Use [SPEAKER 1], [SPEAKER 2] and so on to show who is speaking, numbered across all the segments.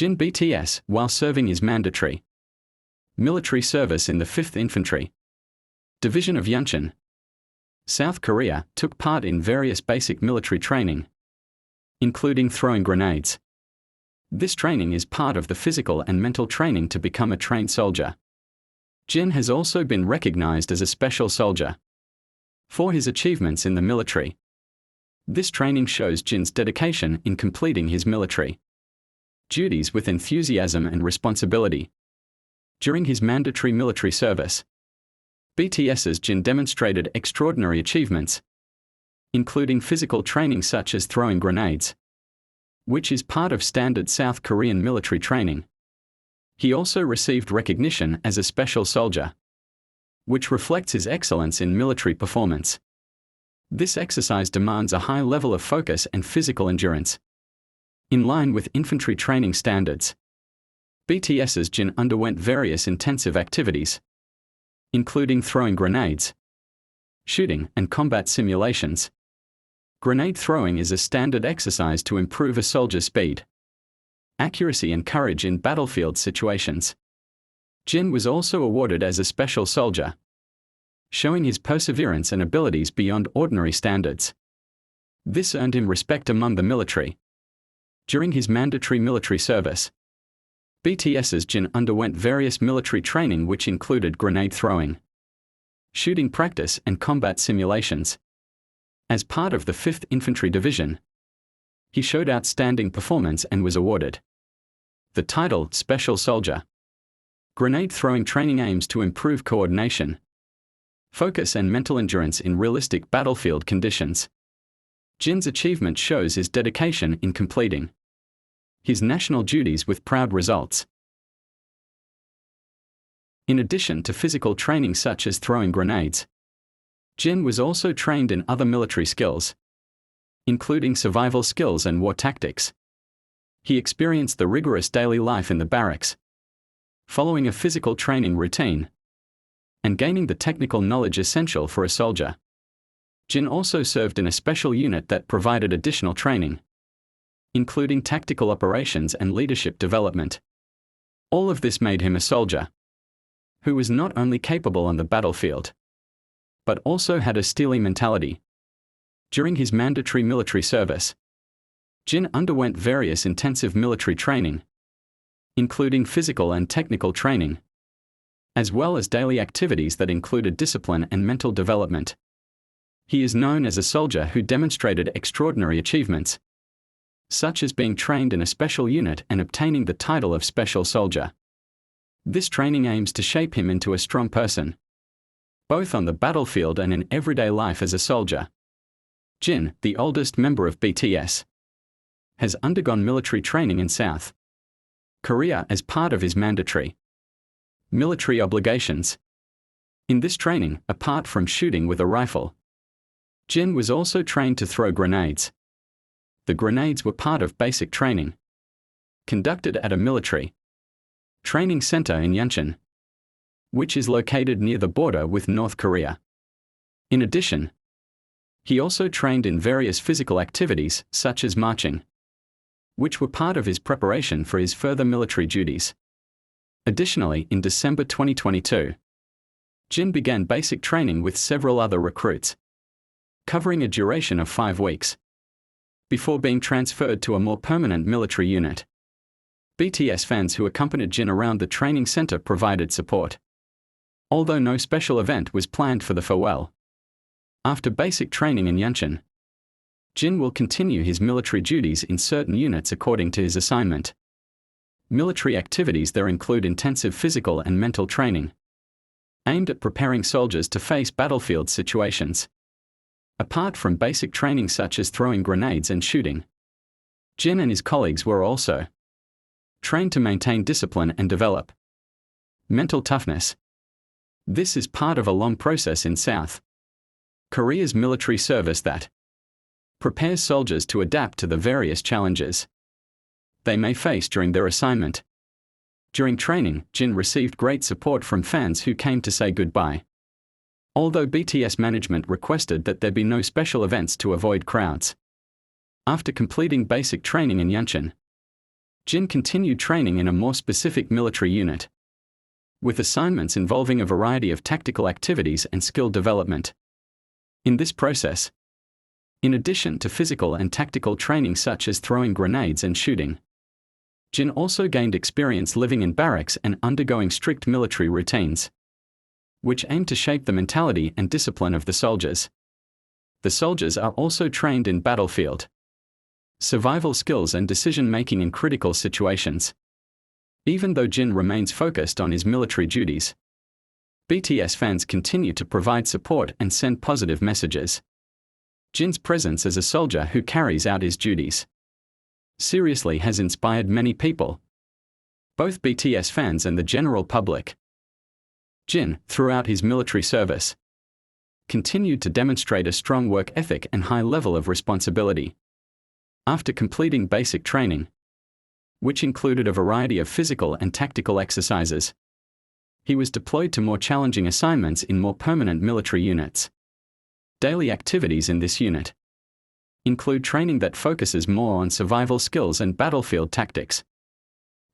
[SPEAKER 1] JIN BTS, while serving is mandatory. Military service in the 5th Infantry Division of Yeoncheon, South Korea, took part in various basic military training, including throwing grenades. This training is part of the physical and mental training to become a trained soldier. JIN has also been recognized as a special soldier for his achievements in the military. This training shows JIN's dedication in completing his military duties with enthusiasm and responsibility. During his mandatory military service, BTS's JIN demonstrated extraordinary achievements, including physical training such as throwing grenades, which is part of standard South Korean military training. He also received recognition as a special soldier, which reflects his excellence in military performance. This exercise demands a high level of focus and physical endurance, in line with infantry training standards. BTS's JIN underwent various intensive activities, including throwing grenades, shooting, and combat simulations. Grenade throwing is a standard exercise to improve a soldier's speed, accuracy, and courage in battlefield situations. JIN was also awarded as a special soldier, showing his perseverance and abilities beyond ordinary standards. This earned him respect among the military. During his mandatory military service, BTS's JIN underwent various military training which included grenade throwing, shooting practice, and combat simulations. As part of the 5th Infantry Division, he showed outstanding performance and was awarded the title Special Soldier. Grenade throwing training aims to improve coordination, focus, and mental endurance in realistic battlefield conditions. JIN's achievement shows his dedication in completing his national duties with proud results. In addition to physical training such as throwing grenades, JIN was also trained in other military skills, including survival skills and war tactics. He experienced the rigorous daily life in the barracks, following a physical training routine, and gaining the technical knowledge essential for a soldier. JIN also served in a special unit that provided additional training, including tactical operations and leadership development. All of this made him a soldier who was not only capable on the battlefield, but also had a steely mentality. During his mandatory military service, JIN underwent various intensive military training, including physical and technical training, as well as daily activities that included discipline and mental development. He is known as a soldier who demonstrated extraordinary achievements, such as being trained in a special unit and obtaining the title of Special Soldier. This training aims to shape him into a strong person, both on the battlefield and in everyday life as a soldier. JIN, the oldest member of BTS, has undergone military training in South Korea as part of his mandatory military obligations. In this training, apart from shooting with a rifle, JIN was also trained to throw grenades. The grenades were part of basic training, conducted at a military training center in Yeoncheon, which is located near the border with North Korea. In addition, he also trained in various physical activities, such as marching, which were part of his preparation for his further military duties. Additionally, in December 2022, JIN began basic training with several other recruits, covering a duration of 5 weeks, before being transferred to a more permanent military unit. BTS fans who accompanied JIN around the training center provided support, although no special event was planned for the farewell. After basic training in Yeoncheon, JIN will continue his military duties in certain units according to his assignment. Military activities there include intensive physical and mental training, aimed at preparing soldiers to face battlefield situations. Apart from basic training such as throwing grenades and shooting, JIN and his colleagues were also trained to maintain discipline and develop mental toughness. This is part of a long process in South Korea's military service that prepares soldiers to adapt to the various challenges they may face during their assignment. During training, JIN received great support from fans who came to say goodbye, although BTS management requested that there be no special events to avoid crowds. After completing basic training in Yeoncheon, Jin continued training in a more specific military unit, with assignments involving a variety of tactical activities and skill development. In this process, in addition to physical and tactical training such as throwing grenades and shooting, Jin also gained experience living in barracks and undergoing strict military routines, which aim to shape the mentality and discipline of the soldiers. The soldiers are also trained in battlefield survival skills and decision-making in critical situations. Even though Jin remains focused on his military duties, BTS fans continue to provide support and send positive messages. Jin's presence as a soldier who carries out his duties seriously has inspired many people, both BTS fans and the general public. Jin, throughout his military service, continued to demonstrate a strong work ethic and high level of responsibility. After completing basic training, which included a variety of physical and tactical exercises, he was deployed to more challenging assignments in more permanent military units. Daily activities in this unit include training that focuses more on survival skills and battlefield tactics,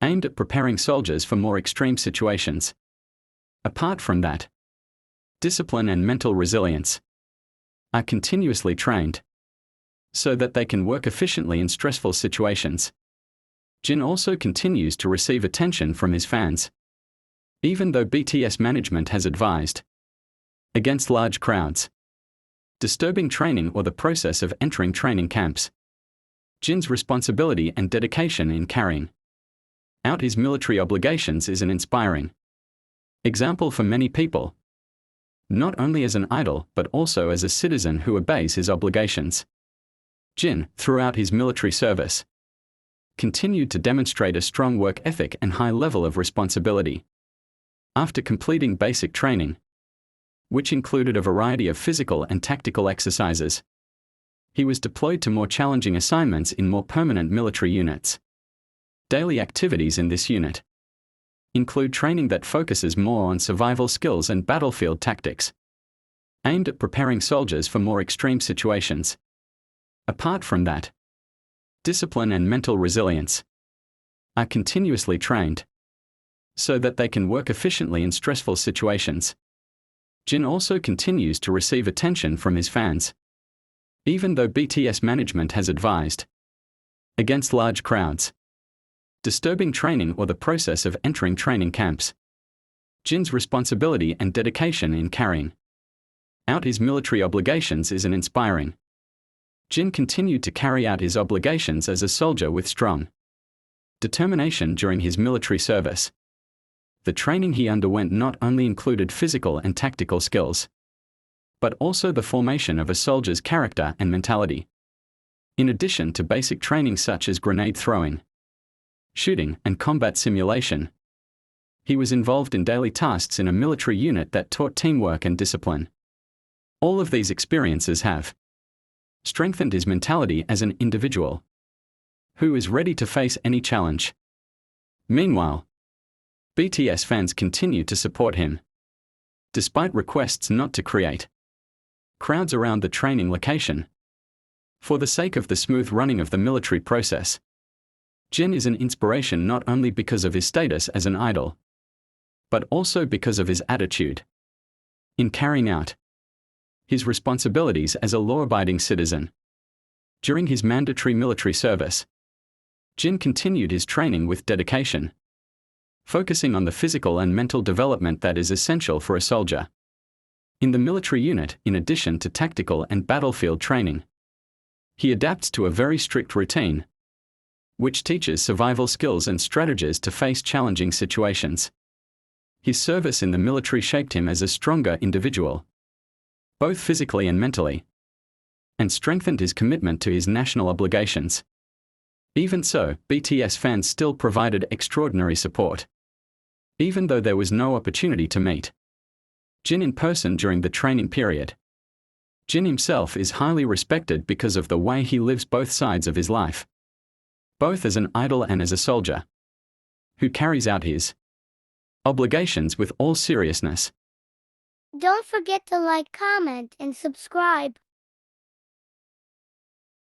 [SPEAKER 1] aimed at preparing soldiers for more extreme situations. Apart from that, discipline and mental resilience are continuously trained so that they can work efficiently in stressful situations. Jin also continues to receive attention from his fans, even though BTS management has advised against large crowds, disturbing training or the process of entering training camps. Jin's responsibility and dedication in carrying out his military obligations is an inspiring example for many people, not only as an idol but also as a citizen who obeys his obligations. Jin, throughout his military service, continued to demonstrate a strong work ethic and high level of responsibility. After completing basic training, which included a variety of physical and tactical exercises, he was deployed to more challenging assignments in more permanent military units. Daily activities in this unit include training that focuses more on survival skills and battlefield tactics, aimed at preparing soldiers for more extreme situations. Apart from that, discipline and mental resilience are continuously trained so that they can work efficiently in stressful situations. Jin also continues to receive attention from his fans, even though BTS management has advised against large crowds, disturbing training or the process of entering training camps. Jin's responsibility and dedication in carrying out his military obligations is an inspiring. Jin continued to carry out his obligations as a soldier with strong determination during his military service. The training he underwent not only included physical and tactical skills, but also the formation of a soldier's character and mentality. In addition to basic training such as grenade throwing, shooting, and combat simulation, he was involved in daily tasks in a military unit that taught teamwork and discipline. All of these experiences have strengthened his mentality as an individual who is ready to face any challenge. Meanwhile, BTS fans continue to support him, despite requests not to create crowds around the training location. For the sake of the smooth running of the military process, Jin is an inspiration not only because of his status as an idol, but also because of his attitude in carrying out his responsibilities as a law-abiding citizen. During his mandatory military service, Jin continued his training with dedication, focusing on the physical and mental development that is essential for a soldier. In the military unit, in addition to tactical and battlefield training, he adapts to a very strict routine, which teaches survival skills and strategies to face challenging situations. His service in the military shaped him as a stronger individual, both physically and mentally, and strengthened his commitment to his national obligations. Even so, BTS fans still provided extraordinary support, even though there was no opportunity to meet Jin in person during the training period. Jin himself is highly respected because of the way he lives both sides of his life, both as an idol and as a soldier who carries out his obligations with all seriousness.
[SPEAKER 2] Don't forget to like, comment, and subscribe.